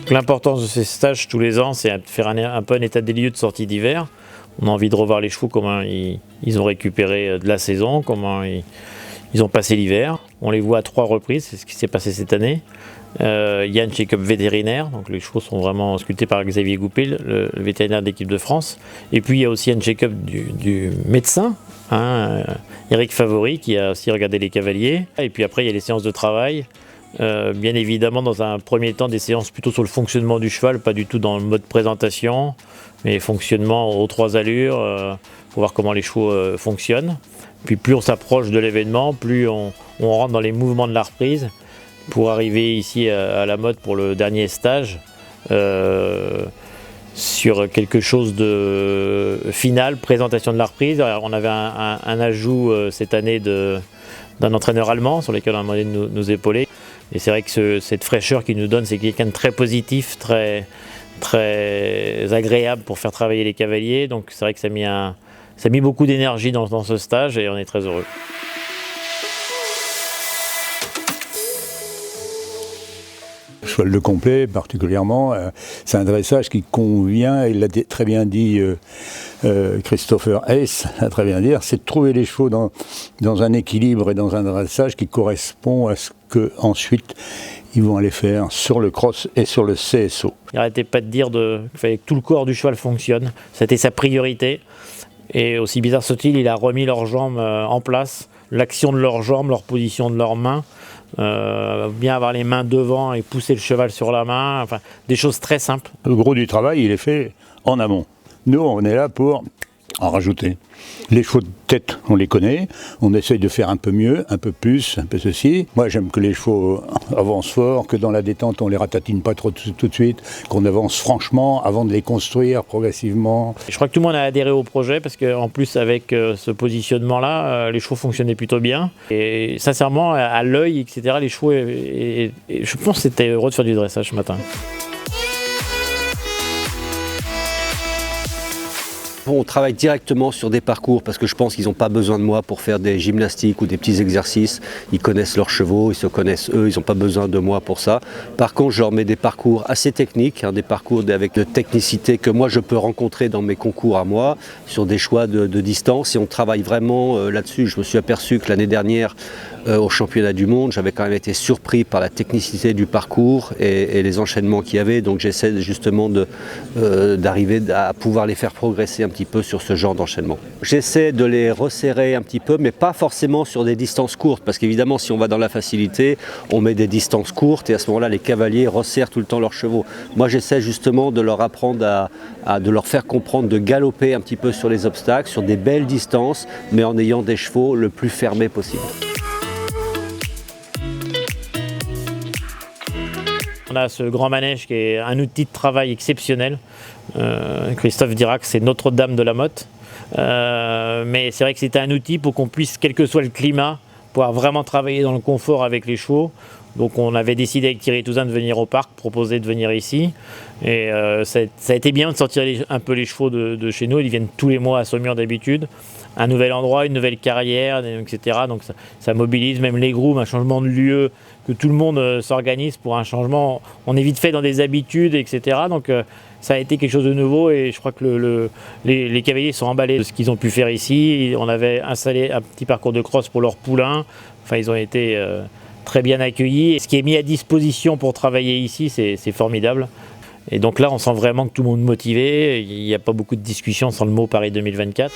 L'importance de ces stages tous les ans, c'est de faire un peu un état des lieux de sortie d'hiver. On a envie de revoir les chevaux, comment ils ont récupéré de la saison, comment ils ont passé l'hiver. On les voit à 3 reprises, c'est ce qui s'est passé cette année. Il y a un check-up vétérinaire, donc les chevaux sont vraiment sculptés par Xavier Goupil, le vétérinaire de l'équipe de France. Et puis il y a aussi un check-up du médecin, Eric Favori, qui a aussi regardé les cavaliers. Et puis après il y a les séances de travail. Bien évidemment, dans un premier temps, des séances plutôt sur le fonctionnement du cheval, pas du tout dans le mode présentation, mais fonctionnement aux 3 allures, pour voir comment les chevaux fonctionnent. Puis plus on s'approche de l'événement, plus on rentre dans les mouvements de la reprise, pour arriver ici à la Motte pour le dernier stage, sur quelque chose de final, présentation de la reprise. Alors, on avait un ajout cette année d'un entraîneur allemand sur lequel on a demandé de nous épauler. Et c'est vrai que cette fraîcheur qu'il nous donne, c'est quelqu'un de très positif, très agréable pour faire travailler les cavaliers. Donc c'est vrai que ça a mis beaucoup d'énergie dans ce stage et on est très heureux. Cheval de complet particulièrement, c'est un dressage qui convient, il l'a très bien dit Christopher Hess, a très bien dit, c'est de trouver les chevaux dans un équilibre et dans un dressage qui correspond à ce qu'ensuite ils vont aller faire sur le cross et sur le CSO. Il n'arrêtait pas de dire qu'il fallait que tout le corps du cheval fonctionne, c'était sa priorité. Et aussi bizarre soit-il, il a remis leurs jambes en place, l'action de leurs jambes, leur position de leurs mains, bien avoir les mains devant et pousser le cheval sur la main, enfin des choses très simples. Le gros du travail, il est fait en amont. Nous, on est là pour en rajouter. Les chevaux de tête, on les connaît, on essaye de faire un peu mieux, un peu plus, un peu ceci. Moi, j'aime que les chevaux avancent fort, que dans la détente, on les ratatine pas trop tout de suite, qu'on avance franchement avant de les construire progressivement. Je crois que tout le monde a adhéré au projet parce qu'en plus, avec ce positionnement-là, les chevaux fonctionnaient plutôt bien. Et sincèrement, à l'œil, etc., les chevaux, et je pense que c'était heureux de faire du dressage ce matin. On travaille directement sur des parcours parce que je pense qu'ils n'ont pas besoin de moi pour faire des gymnastiques ou des petits exercices. Ils connaissent leurs chevaux, ils se connaissent eux, ils n'ont pas besoin de moi pour ça. Par contre, je leur mets des parcours assez techniques, des parcours avec de technicité que moi je peux rencontrer dans mes concours à moi, sur des choix de distance et on travaille vraiment là-dessus. Je me suis aperçu que l'année dernière, au championnat du monde, j'avais quand même été surpris par la technicité du parcours et les enchaînements qu'il y avait. Donc j'essaie justement d'arriver à pouvoir les faire progresser un petit peu sur ce genre d'enchaînement. J'essaie de les resserrer un petit peu, mais pas forcément sur des distances courtes, parce qu'évidemment, si on va dans la facilité, on met des distances courtes et à ce moment-là, les cavaliers resserrent tout le temps leurs chevaux. Moi, j'essaie justement de leur apprendre de leur faire comprendre, de galoper un petit peu sur les obstacles, sur des belles distances, mais en ayant des chevaux le plus fermés possible. On a ce grand manège qui est un outil de travail exceptionnel. Christophe dira que c'est Notre-Dame de la Motte. Mais c'est vrai que c'était un outil pour qu'on puisse, quel que soit le climat, pouvoir vraiment travailler dans le confort avec les chevaux. Donc on avait décidé avec Thierry Touzin de venir au parc, proposer de venir ici. Et ça a été bien de sortir un peu les chevaux de chez nous. Ils viennent tous les mois à Saumur d'habitude. Un nouvel endroit, une nouvelle carrière, etc. Donc ça mobilise même les grooms, un changement de lieu, que tout le monde s'organise pour un changement. On est vite fait dans des habitudes, etc. Donc ça a été quelque chose de nouveau et je crois que les cavaliers sont emballés de ce qu'ils ont pu faire ici. On avait installé un petit parcours de cross pour leurs poulains. Enfin, ils ont été très bien accueillis. Et ce qui est mis à disposition pour travailler ici, c'est formidable. Et donc là, on sent vraiment que tout le monde est motivé. Il n'y a pas beaucoup de discussions sans le mot Paris 2024.